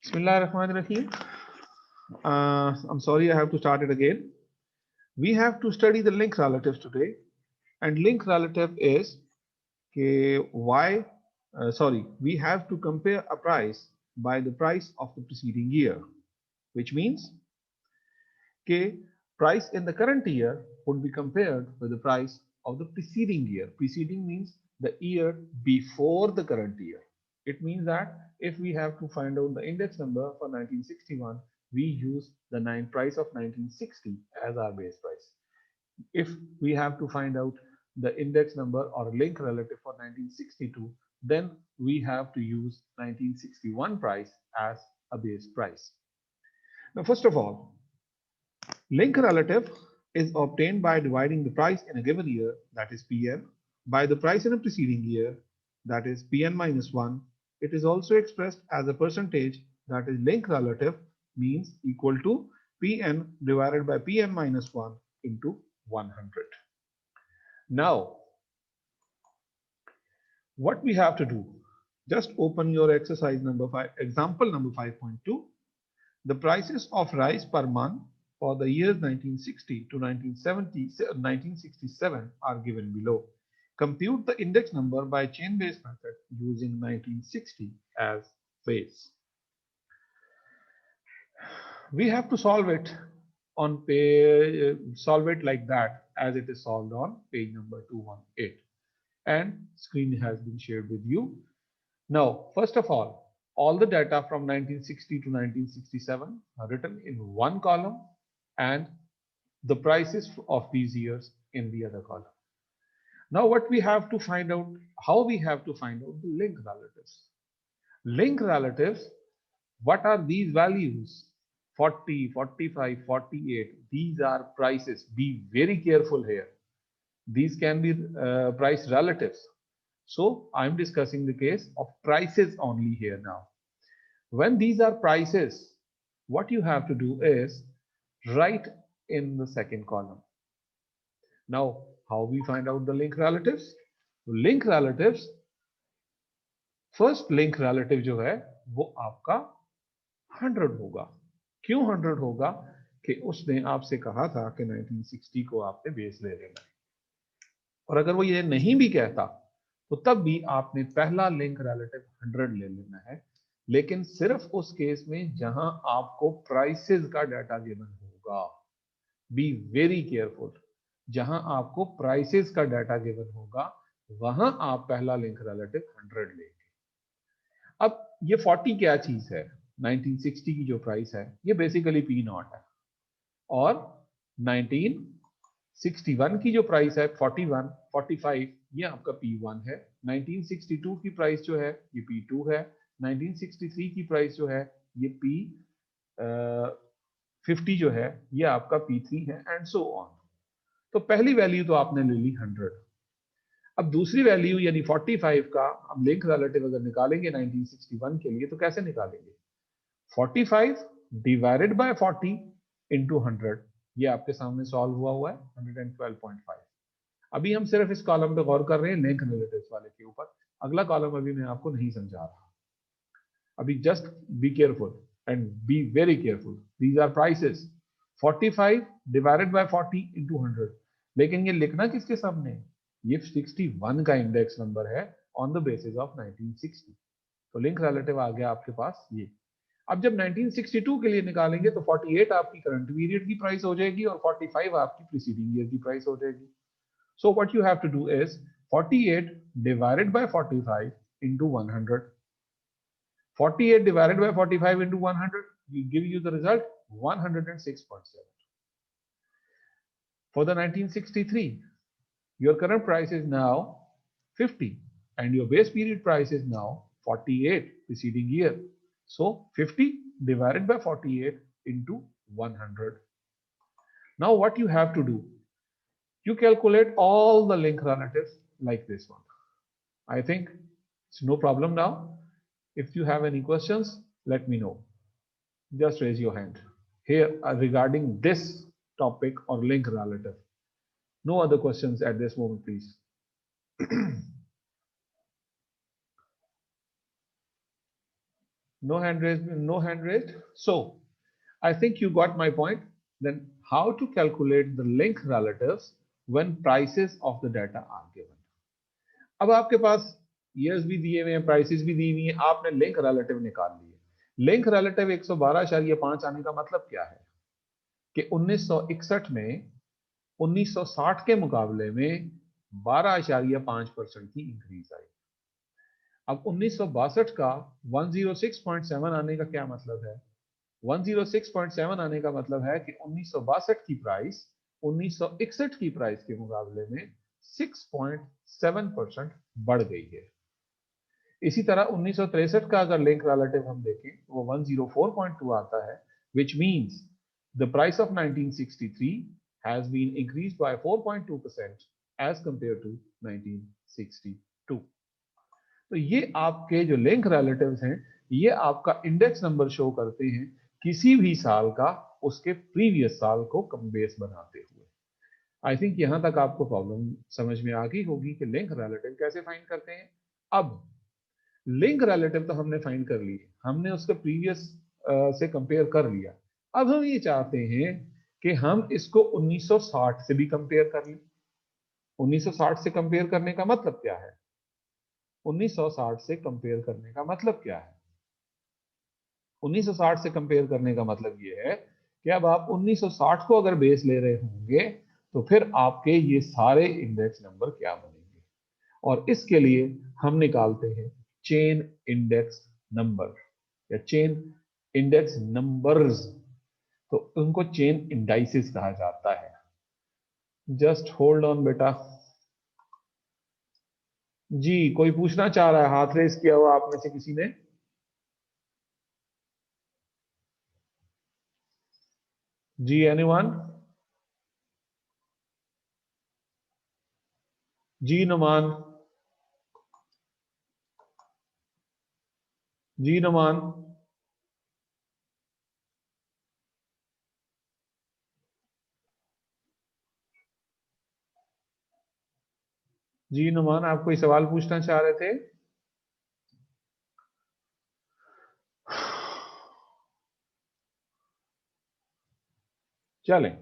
Bismillahirrahmanirrahim. I'm sorry I have to start it again. We have to study the link relatives today, and link relative is we have to compare a price by the price of the preceding year, which means कि price in the current year would be compared with the price of the preceding year. Preceding means the year before the current year. It means that if we have to find out the index number for 1961, we use the price of 1960 as our base price. If we have to find out the index number or link relative for 1962, then we have to use 1961 price as a base price. Now, first of all, link relative is obtained by dividing the price in a given year, that is Pn, by the price in a preceding year, that is Pn minus 1. It is also expressed as a percentage, that is link relative means equal to Pn divided by Pn minus 1 into 100. Now, what we have to do, just open your exercise number 5, example number 5.2. The prices of rice per month for the years 1960 to 1967 are given below. Compute the index number by chain-based method using 1960 as base. We have to solve it on solve it like that as it is solved on page number 218, and screen has been shared with you. Now, first of all the data from 1960 to 1967 are written in one column and the prices of these years in the other column. Now, what we have to find out, how we have to find out the link relatives. Link relatives, what are these values? 40, 45, 48, these are prices. Be very careful here. These can be price relatives. So I'm discussing the case of prices only here now. When these are prices, what you have to do is write in the second column. Now, how we find out the link relatives? Link relatives, first link relative जो है वो आपका 100 होगा. क्यों 100 होगा? कि उसने आपसे कहा था कि 1960 को आपने बेस ले लेना है, और अगर वो ये नहीं भी कहता तो तब भी आपने पहला लिंक रिलेटिव 100 ले लेना है, लेकिन सिर्फ उस केस में जहां आपको प्राइसेस का डाटा गिवन होगा. B very careful. जहां आपको प्राइसेस का डाटा गिवन होगा वहां आप पहला लिंक रिलेटिव 100 लेंगे. अब ये 40 क्या चीज है? 1960 की जो प्राइस है ये बेसिकली पी नॉट है, और 1961 की जो प्राइस है 41, 45 ये आपका P1 है. 1962 की प्राइस जो है ये P2 है. 1963 की प्राइस जो है ये P50 जो है ये आपका P3 है, एंड सो ऑन. तो पहली वैल्यू तो आपने ले ली 100. अब दूसरी वैल्यू यानी 45 का हम लिंक रिलेटिव अगर निकालेंगे 1961 के लिए तो कैसे निकालेंगे? 45 डिवाइडेड बाय 40 इंटू 100, ये आपके सामने सॉल्व हुआ है 112.5. अभी हम सिर्फ इस कॉलम पे गौर कर रहे हैं लिंक रिलेटिव्स वाले के ऊपर. अगला कॉलम अभी मैं आपको नहीं समझा रहा. अभी just be careful and be very careful. These are prices. 45 divided by 40 into 100. लेकिन ये लिखना किसके सामने? ये 61 का इंडेक्स नंबर है ऑन द बेसिस ऑफ 1960. तो लिंक रिलेटिव आ गया आपके पास ये. अब जब 1962 के लिए निकालेंगे तो 48 आपकी करंट पीरियड की प्राइस हो जाएगी और 45 आपकी प्रीसीडिंग ईयर की प्राइस हो जाएगी. So what you have to do is 48 divided by 45 into 100. 48 divided by 45 into 100 will give you the result 106.7. For the 1963, your current price is now 50 and your base period price is now 48 preceding year. So 50 divided by 48 into 100. Now what you have to do, you calculate all the link relatives like this one. I think it's no problem now. If you have any questions, let me know. Just raise your hand here regarding this topic or link relative. No other questions at this moment, please. No hand raised, no hand raised. So I think you got my point. Then how to calculate the link relatives when prices of the data are given. अब आपके पास years भी दिए हुए हैं, prices भी दी हुई हैं, आपने लिंक relative निकाल लिए। लिंक relative 112.5 आने का मतलब क्या है कि 1961 में 1960 के मुकाबले में 12.5% की इंक्रीज आई। अब 1962 का 106.7 आने का क्या मतलब है? 106.7 आने का मतलब है कि 1962 की प्राइस 1961 की प्राइस के मुकाबले में 6.7% बढ़ गई है। इसी तरह 1963 का अगर लिंक रिलेटिव हम देखें वो 104.2 आता है, which means the price of 1963 has been increased by 4.2% as compared to 1962. तो ये आपके जो लिंक रिलेटिव्स हैं, ये आपका इंडेक्स नंबर शो करते हैं किसी भी साल का उसके प्रीवियस साल को कम बेस बनाते हुए। आई थिंक यहां तक आपको प्रॉब्लम समझ में आ गई होगी कि लिंक रिलेटिव कैसे फाइंड करते हैं। अब लिंक रिलेटिव तो हमने फाइंड कर ली, हमने उसके प्रीवियस से कंपेयर कर लिया। अब हम ये चाहते हैं कि हम इसको 1960 से भी कंपेयर कर लें। 1960 से कंपेयर करने का मतलब क्या है? 1960 से कंपेयर करने का मतलब क्या है? 1960 से कंपेयर करने का मतलब ये है कि अब आप 1960 को अगर बेस ले रहे होंगे तो फिर आपके ये सारे इंडेक्स नंबर क्या बनेंगे, और इसके लिए हम निकालते हैं चेन इंडेक्स नंबर या चेन इंडेक्स नंबर्स। तो उनको चेन इंडाइसिस कहा जाता है। जस्ट होल्ड ऑन बेटा। जी कोई पूछना चाह रहा है? हाथ रेस किया हुआ आप में से किसी ने? जी एनीवन? जी नुमान? जी नुमान? जी नुमान आप कोई सवाल पूछना चाह रहे थे? चलें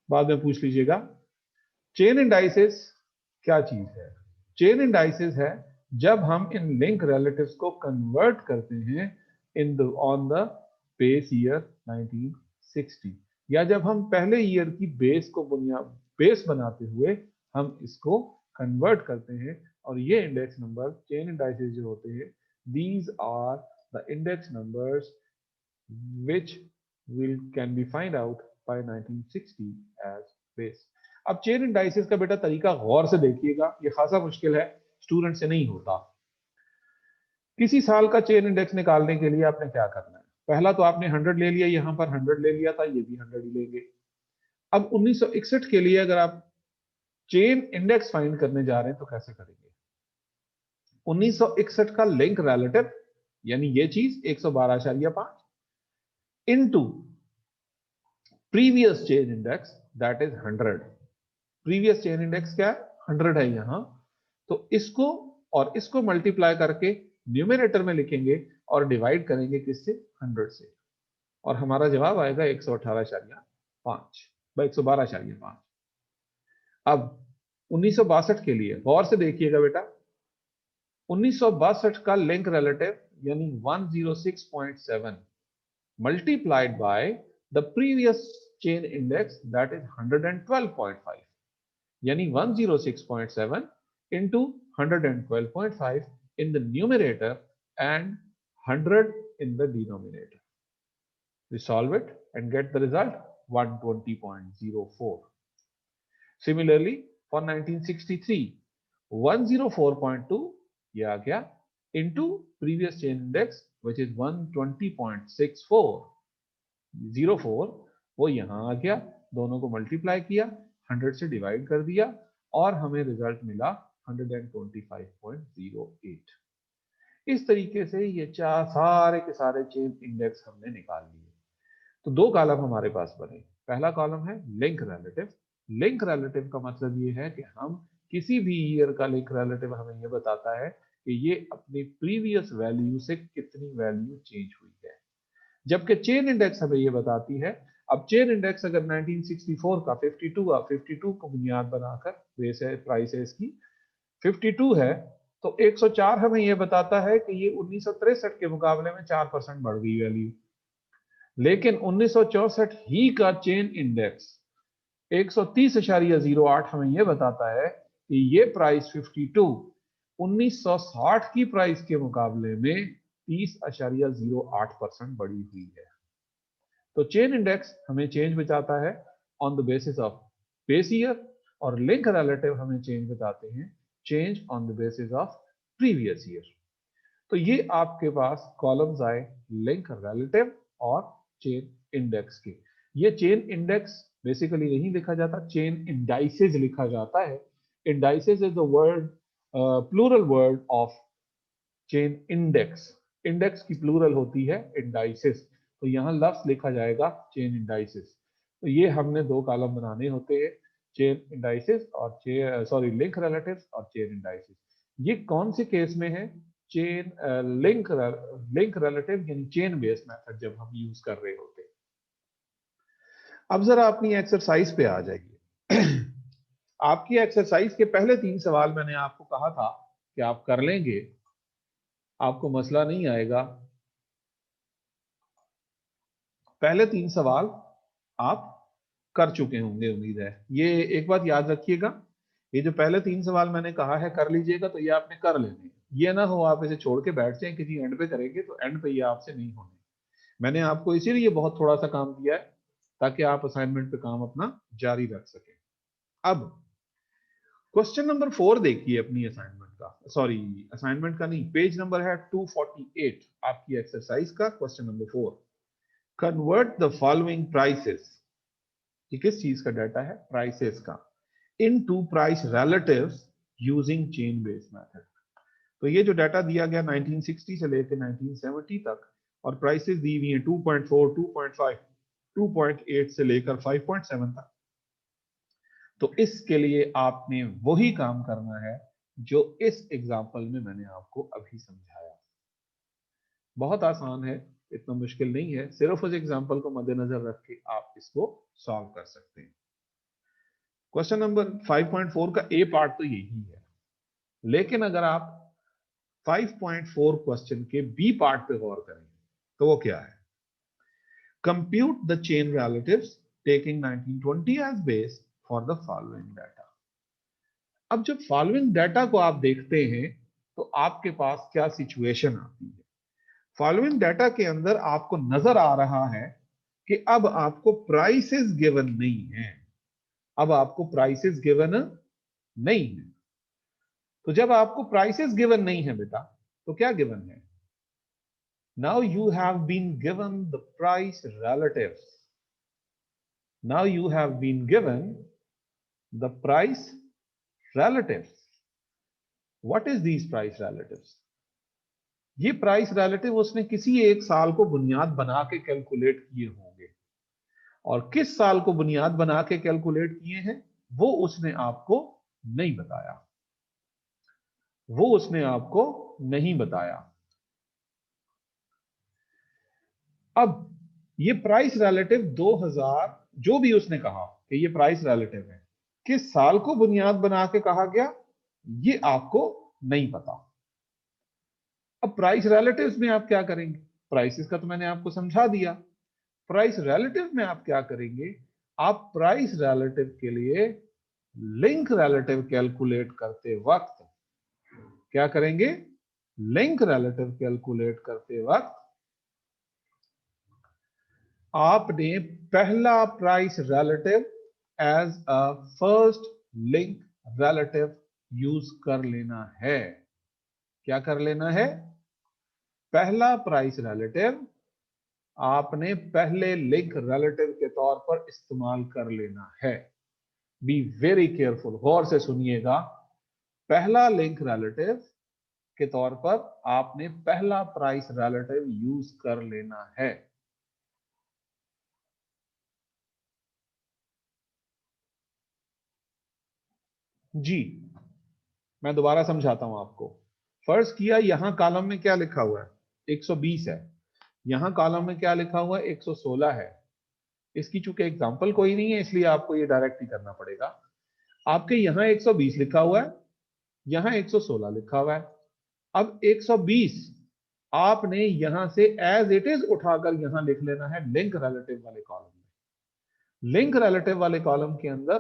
बाद में पूछ लीजिएगा। चेन इंडाइसिस क्या चीज है? चेन इंडाइसिस है जब हम इन लिंक रिलेटिव्स को कन्वर्ट करते हैं in the on the base year 1960, या जब हम पहले ईयर की बेस को बुनियाद बेस बनाते हुए हम इसको कन्वर्ट करते हैं। और ये इंडेक्स नंबर चेन इंडाइसिस जो होते हैं, these are the index numbers which will can be find out by 1960 as base। अब चेन इंडाइसिस का बेटा तरीका गौर से देखिएगा, ये खासा मुश्किल है, स्टूडेंट से नहीं होता। किसी साल का चेन इंडेक्स निकालने के लिए आपने क्या करना है? पहला तो आपने 100 ले लिया, यहां पर 100 ले लिया था, ये भी 100 ही लेंगे। अब 1961 के लिए अगर आप चेन इंडेक्स फाइंड करने जा रहे हैं तो कैसे करेंगे? 1961 का लिंक रिलेटिव यानी ये चीज 112.5 into previous chain index that is 100। Previous chain index क्या है? 100 है यहां। तो इसको और इसको मल्टीप्लाई करके न्यूमरेटर में लिखेंगे और डिवाइड करेंगे किससे? 100 से, और हमारा जवाब आएगा 118.5 बाई 112.5। अब 1962 के लिए गौर से देखिएगा बेटा, 1962 का लिंक रिलेटिव यानी 106.7 multiplied by the previous chain index that is 112.5, यानी 106.7 into 112.5 in the numerator and 100 in the denominator. We solve it and get the result 120.04. Similarly for 1963 104.2 ये आ गया into previous chain index which is 120.64। 04 वो यहां आ गया, दोनों को multiply किया, 100 से डिवाइड कर दिया और हमें रिजल्ट मिला 125.08। इस तरीके से ये सारे के सारे चेन इंडेक्स हमने निकाल लिए। तो दो कॉलम हमारे पास बने। पहला कॉलम है लिंक रिलेटिव। लिंक रिलेटिव का मतलब ये है कि हम किसी भी ईयर का लिंक रिलेटिव हमें ये बताता है कि ये अपनी प्रीवियस वैल्यू से कितनी वैल्यू चेंज हुई है, जबकि चेन इंडेक्स हमें ये बताती है। अब चेन इंडेक्स अगर 1964 का 52 को बुनियाद बनाकर बेस है, प्राइस है इसकी 52 है, तो 104 हमें ये बताता है कि ये 1963 के मुकाबले में 4% बढ़ गई वैल्यू। लेकिन 1964 ही का चेन इंडेक्स 130.08 हमें यह बताता है कि ये प्राइस 52 1960 की प्राइस के मुकाबले में 30.08% बढ़ी हुई है। तो चेन इंडेक्स हमें चेंज बताता है on the basis of base year, और लिंक रिलेटिव हमें चेंज बताते हैं change on the basis of previous year. तो ये आपके पास कॉलम्स आए लिंक रिलेटिव और चेन इंडेक्स के। ये चेन इंडेक्स बेसिकली नहीं लिखा जाता, चेन इंडाइसेस लिखा जाता है। Indices is the word plural word of chain index. Index की प्लूरल होती है इंडाइसेस, तो यहाँ लफ्ज लिखा जाएगा चेन इंडाइसेस। तो ये हमने दो कॉलम बनाने होते हैं, चेन इंडाइसेस और लिंक रिलेटिव्स और चेन इंडाइसेस। ये कौन से केस में है? चेन लिंक रिलेटिव यानी चेन बेस्ड मेथड जब हम यूज कर रहे होते हैं। अब जरा अपनी एक्सरसाइज पे आ जाइए। आपकी एक्सरसाइज के पहले 3 सवाल मैंने आपको कहा था कि आप कर लेंगे, आपको मसला नहीं आएगा। पहले 3 सवाल आप कर चुके होंगे उम्मीद है। ये एक बात याद रखिएगा, ये जो पहले 3 सवाल मैंने कहा है कर लीजिएगा, तो ये आपने कर लेने। ये ना हो आप इसे छोड़ के बैठ जाएं किसी एंड पे करेंगे, तो एंड पे ये आपसे नहीं होने। मैंने आपको इसीलिए बहुत थोड़ा सा काम दिया है ताकि आप असाइनमेंट पे काम अपना जारी रख सकें। अब क्वेश्चन नंबर 4 देखिए अपनी असाइनमेंट का, सॉरी असाइनमेंट का नहीं, पेज नंबर है 248 आपकी एक्सरसाइज का, question number 4। Convert the following prices, ये किस चीज का डाटा है? प्राइसेस का, into price relatives using chain based method. तो ये जो डाटा दिया गया 1960 से लेकर 1970 तक, और प्राइसेस दी हुई है 2.4, 2.5, 2.8 से लेकर 5.7 तक। तो इसके लिए आपने वही काम करना है जो इस एग्जाम्पल में मैंने आपको अभी समझाया। बहुत आसान है, इतना मुश्किल नहीं है, सिर्फ उस एग्जाम्पल को मद्देनजर रख के आप इसको सॉल्व कर सकते हैं। क्वेश्चन नंबर 5.4 का ए पार्ट तो यही है, लेकिन अगर आप 5.4 क्वेश्चन के बी पार्ट पे गौर करें तो वो क्या है? Compute the chain relatives taking 1920 as base for the following data. अब जब फॉलोइंग डाटा को आप देखते हैं तो आपके पास क्या सिचुएशन आती है? फॉलोइंग डाटा के अंदर आपको नजर आ रहा है कि अब आपको प्राइसेस गिवन नहीं है। अब आपको प्राइसेस गिवन नहीं है। तो जब आपको प्राइसेस गिवन नहीं है बेटा, तो क्या गिवन है? Now you have been given the price relatives. Now you have been given the price relatives. What is these price relatives? ये प्राइस रिलेटिव उसने किसी एक साल को बुनियाद बना के कैलकुलेट किए होंगे, और किस साल को बुनियाद बना के कैलकुलेट किए हैं वो उसने आपको नहीं बताया। वो उसने आपको नहीं बताया। अब ये प्राइस रिलेटिव 2000 जो भी उसने कहा कि ये प्राइस रिलेटिव है, किस साल को बुनियाद बना के कहा गया ये आपको नहीं पता। अब प्राइस रिलेटिव्स में आप क्या करेंगे? प्राइसेस का तो मैंने आपको समझा दिया। प्राइस रिलेटिव में आप क्या करेंगे? आप प्राइस रिलेटिव के लिए लिंक रिलेटिव कैलकुलेट करते वक्त क्या करेंगे? लिंक रिलेटिव कैलकुलेट करते वक्त आपने पहला price relative as a first link relative use कर लेना है। क्या कर लेना है? पहला प्राइस रिलेटिव आपने पहले लिंक रिलेटिव के तौर पर इस्तेमाल कर लेना है। बी वेरी केयरफुल, गौर से सुनिएगा। पहला लिंक रिलेटिव के तौर पर आपने पहला प्राइस रिलेटिव यूज कर लेना है। जी मैं दोबारा समझाता हूं आपको। फर्ज किया यहां कॉलम में क्या लिखा हुआ है, 120 है, यहां कॉलम में क्या लिखा हुआ है, 116 है। इसकी चूंकि एग्जांपल कोई नहीं है इसलिए आपको ये डायरेक्ट ही करना पड़ेगा। आपके यहाँ 120 लिखा हुआ है, यहाँ 116 लिखा हुआ है। अब 120 आपने यहां से एज इट इज उठाकर यहां लिख लेना है लिंक रिलेटिव वाले कॉलम में। लिंक रिलेटिव वाले कॉलम के अंदर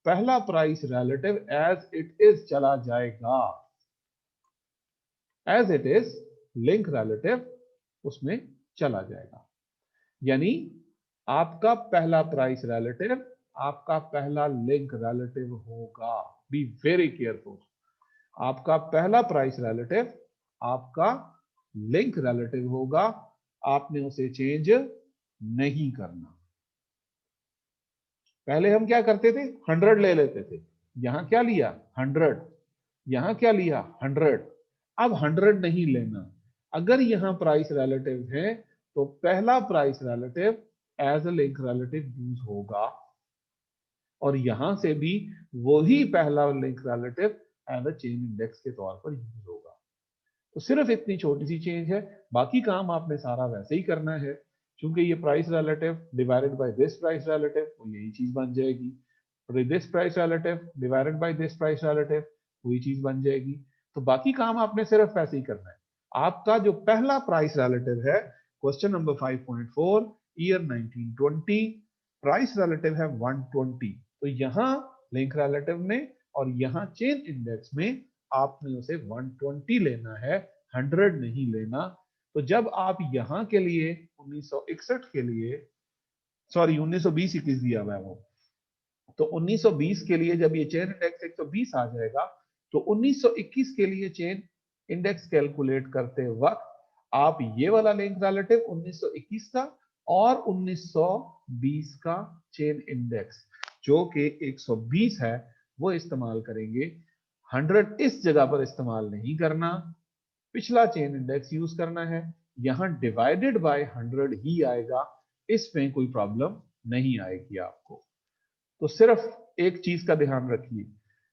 पहला price relative as it is चला जाएगा, as it is link relative उसमें चला जाएगा। यानी आपका पहला प्राइस रिलेटिव आपका पहला लिंक रिलेटिव होगा। B very careful. आपका पहला प्राइस रिलेटिव आपका लिंक रिलेटिव होगा, आपने उसे चेंज नहीं करना। पहले हम क्या करते थे, 100 ले लेते थे, यहां क्या लिया 100, यहां क्या लिया 100। अब 100 नहीं लेना। अगर यहां प्राइस रिलेटिव है तो पहला price relative as a link relative use होगा, और यहां से भी वही पहला link relative as a chain index के तौर पर यूज होगा। तो सिर्फ इतनी छोटी सी चेंज है, बाकी काम आपने सारा वैसे ही करना है। क्योंकि ये price relative divided by this price relative वो यही चीज बन जाएगी, और this price relative divided by this price relative वही चीज बन जाएगी। तो बाकी काम आपने सिर्फ वैसे ही करना है। आपका जो पहला प्राइस रिलेटिव है, question number 5.4 year 1920, price relative है 120। तो यहां लिंक रिलेटिव में और यहां चेन इंडेक्स में आपने उसे 120 लेना है, 100 नहीं लेना। तो जब आप यहां के लिए 1961 के लिए, सॉरी 1920 21 दिया हुआ है वो, तो 1920 के लिए जब ये चेन इंडेक्स 120 आ जाएगा, तो 1921 के लिए चेन इंडेक्स कैलकुलेट करते वक्त आप ये वाला लिंक रिलेटिव 1921 का और 1920 का चेन इंडेक्स जो कि 120 है वो इस्तेमाल करेंगे। 100 इस जगह पर इस्तेमाल नहीं करना, पिछला चेन इंडेक्स यूज करना है। यहां डिवाइडेड बाय 100 ही आएगा, इसमें कोई प्रॉब्लम नहीं आएगी आपको। तो सिर्फ एक चीज का ध्यान रखिए,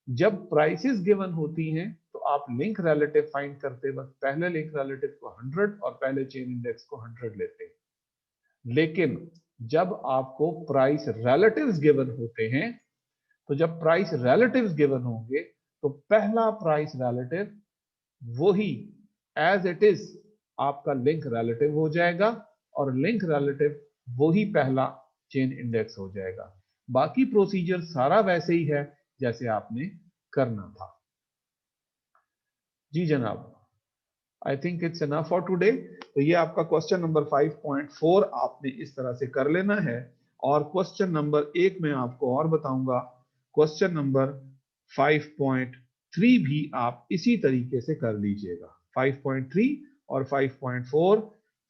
जब प्राइसेस गिवन होती हैं तो आप लिंक रिलेटिव फाइंड करते वक्त पहले लिंक रिलेटिव को 100 और पहले चेन इंडेक्स को 100 लेते हैं। लेकिन जब आपको प्राइस रिलेटिव्स गिवन होते हैं, तो जब प्राइस रिलेटिव्स गिवन होंगे तो पहला प्राइस रिलेटिव वही एज इट इज आपका लिंक रिलेटिव हो जाएगा, और लिंक रिलेटिव वही पहला चेन इंडेक्स हो जाएगा। बाकी प्रोसीजर सारा वैसे ही है जैसे आपने करना था। जी जनाब, I think it's enough for today. तो ये आपका क्वेश्चन नंबर 5.4 आपने इस तरह से कर लेना है। और क्वेश्चन नंबर 1 में आपको और बताऊंगा, क्वेश्चन नंबर 5.3 भी आप इसी तरीके से कर लीजिएगा। 5.3 और 5.4,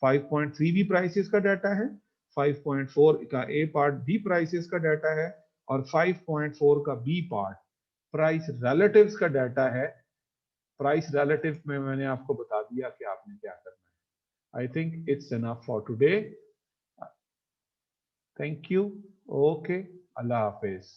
5.3 भी प्राइसेस का डाटा है, 5.4 का ए पार्ट भी प्राइसेस का डाटा है, और 5.4 का बी पार्ट प्राइस रिलेटिव्स का डाटा है। प्राइस रिलेटिव में मैंने आपको बता दिया कि आपने क्या करना है। I think it's enough for today. Thank you. Okay, Allah Hafiz.